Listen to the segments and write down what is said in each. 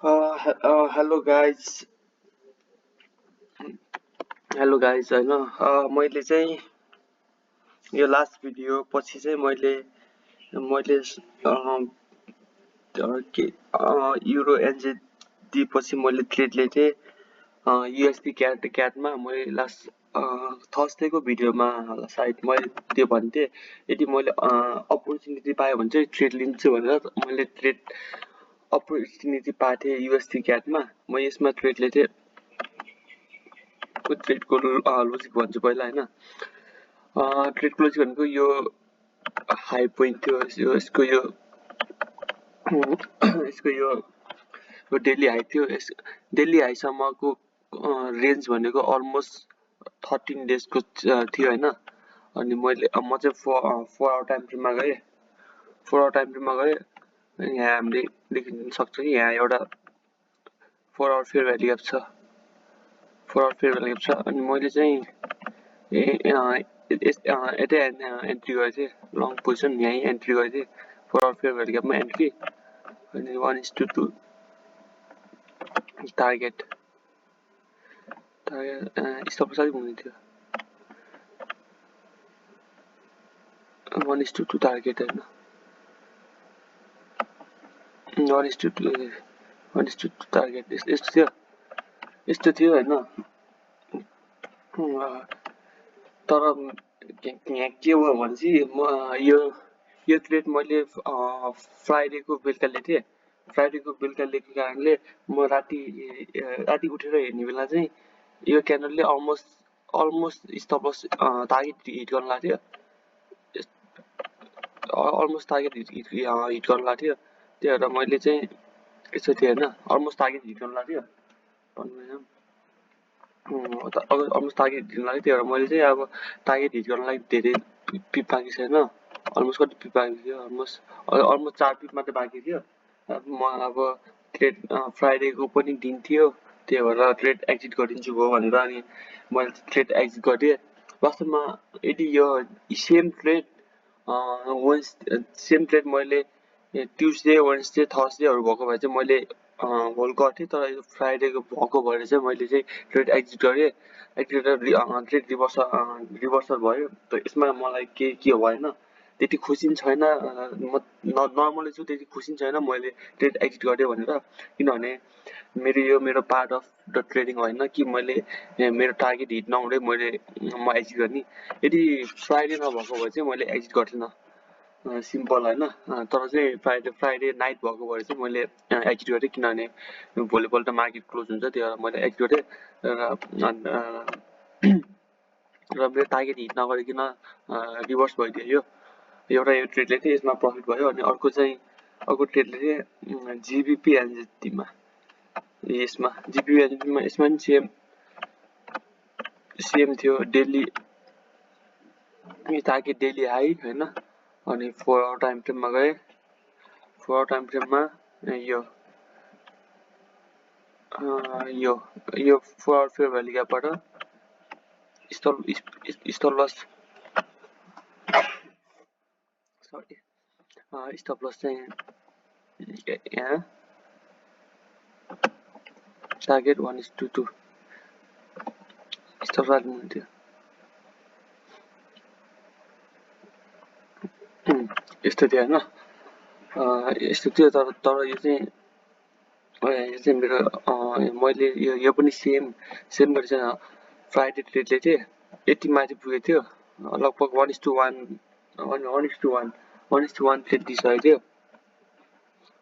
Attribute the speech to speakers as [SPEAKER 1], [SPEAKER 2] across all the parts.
[SPEAKER 1] Hello guys, होइन मैले चाहिँ यो लास्ट भिडियो पछि चाहिँ मैले मैले युरो एनजेडी पछि मैले ट्रेड लिएँ युएसडी क्याटमा मैले लास्ट थर्सडेको भिडियोमा सायद मैले त्यो भन्थेँ यदि मैले अपर्च्युनिटी पाएँ भने चाहिँ ट्रेड लिन्छु भनेर मैले ट्रेड अपर्च्युनिटी पाएको थिएँ युएसडी क्याटमा म यसमा ट्रेड लिएँ ट्रेडको लोजिक भन्छु पहिला होइन ट्रेडको लोजिक भनेको यो हाई पोइन्ट थियो यसको यो डेली हाई थियो डेली हाईसम्मको रेन्ज भनेको अलमोस्ट 13 डेजको थियो होइन अनि म चाहिँ 4 आवर टाइम फ्रेममा गएँ 4 आवर टाइम फ्रेममा गएँ यहाँ हामीले देखिन सक्छ कि यहाँ एउटा 4 आवर फेयर भ्याली ग्याप छ 4 आवर फेयर भ्याली ग्याप छ अनि मैले चाहिँ यतै एन्ट्री गरेको थिएँ लङ पोजिसन यहीँ एन्ट्री गरेको थिएँ 4 आवर फेयर भ्याली ग्यापमा एन्ट्री अनि 1:2 टार्गेट स्टप लस अलिक हुने थियो 1:2 टार्गेट होइन 1:2 टार्गेट यस्तो थियो होइन तर यहाँ के भयो भने चाहिँ म यो ट्रेड मैले फ्राइडेको बेलुका लिएको थिएँ फ्राइडेको बेलुका लिएको कारणले म राति उठेर हेर्ने बेला चाहिँ यो क्यान्डलले almost stop loss target hit गर्न लाग्थ्यो अलमोस्ट टार्गेट हिट गर्न लाग्थ्यो त्यही भएर मैले चाहिँ यसो थियो होइन अलमोस्ट टार्गेट हिट गर्न लाग्थ्यो अलमोस्ट टार्गेट हिट गर्न लाग्यो त्यही भएर मैले चाहिँ अब टार्गेट हिट गर्नलाई धेरै पिप बाँकी छैन अलमोस्ट कति पिप बाँकी थियो अलमोस्ट 4 पिप मात्रै बाँकी थियो म अब ट्रेड फ्राइडेको पनि दिन थियो त्यही भएर ट्रेड एक्जिट गरिदिन्छु भयो भनेर अनि मैले ट्रेड एक्जिट गरेँ वास्तवमा यदि यो सेम ट्रेड मैले ट्युसडे वेडनेसडे थर्सडेहरू भएको भए चाहिँ मैले होल्ड गर्थेँ तर यो फ्राइडेको भएको भएर चाहिँ मैले चाहिँ ट्रेड एक्जिट गरेँ एक्जिट गरेर ट्रेड रिभर्सल भयो त यसमा मलाई के भएन त्यति खुसी पनि छैन म नर्मली चाहिँ त्यति खुसी पनि छैन मैले ट्रेड एक्जिट गरेँ भनेर किनभने मेरो पार्ट अफ द ट्रेडिङ होइन कि मैले मेरो टार्गेट हिट नहुँदै म एक्जिट गर्ने यदि फ्राइडे नभएको भए चाहिँ मैले एक्जिट गर्थेन सिम्पल होइन तर चाहिँ फ्राइडे नाइट भएको भएर चाहिँ मैले एक्जिट गरेँ किनभने भोलिपल्ट मार्केट क्लोज हुन्छ त्यही भएर मैले एक्जिट गरेँ र मेरो टार्गेट हिट नगरिकन रिभर्स भइदियो एउटा यो ट्रेडले चाहिँ यसमा प्रफिट भयो अनि अर्को ट्रेडले चाहिँ जिबिपी एनजेडीमा यसमा जिबिपी एनजेडीमा यसमा पनि सेम थियो डेली टार्गेट डेली हाई होइन अनि 4 आवर टाइम फ्रेममा गएँ 4 आवर टाइम फ्रेममा यो 4 आवर फेयर भ्याली ग्यापबाट स्टप लस स्टप लस चाहिँ यहाँ टार्गेट 1:2 स्टप लस हुन्थ्यो यस्तो थियो होइन यस्तो थियो तर यो चाहिँ मेरो मैले यो पनि सेम गरी चाहिँ फ्राइडे ट्रेडले थिएँ यति माथि पुगेको थियो लगभग 1:1 ट्रेड दिइसकेको थियो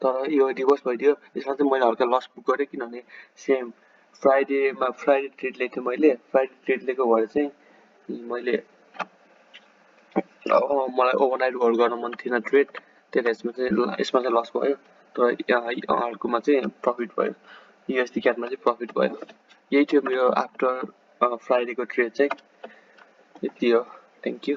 [SPEAKER 1] तर यो रिभर्स भइदियो यसमा चाहिँ मैले हल्का लस बुक गरेँ किनभने सेम फ्राइडे ट्रेड लिएको थिएँ मैले फ्राइडे ट्रेड लिएको भएर चाहिँ मैले मलाई ओभरनाइट होल्ड गर्न मन थिएन ट्रेड त्यही भएर यसमा चाहिँ लस भयो तर अर्कोमा चाहिँ प्रफिट भयो युएसडी क्याटमा चाहिँ प्रफिट भयो यही थियो मेरो आफ्टर फ्राइडेको ट्रेड चाहिँ यति हो थ्याङ्क यू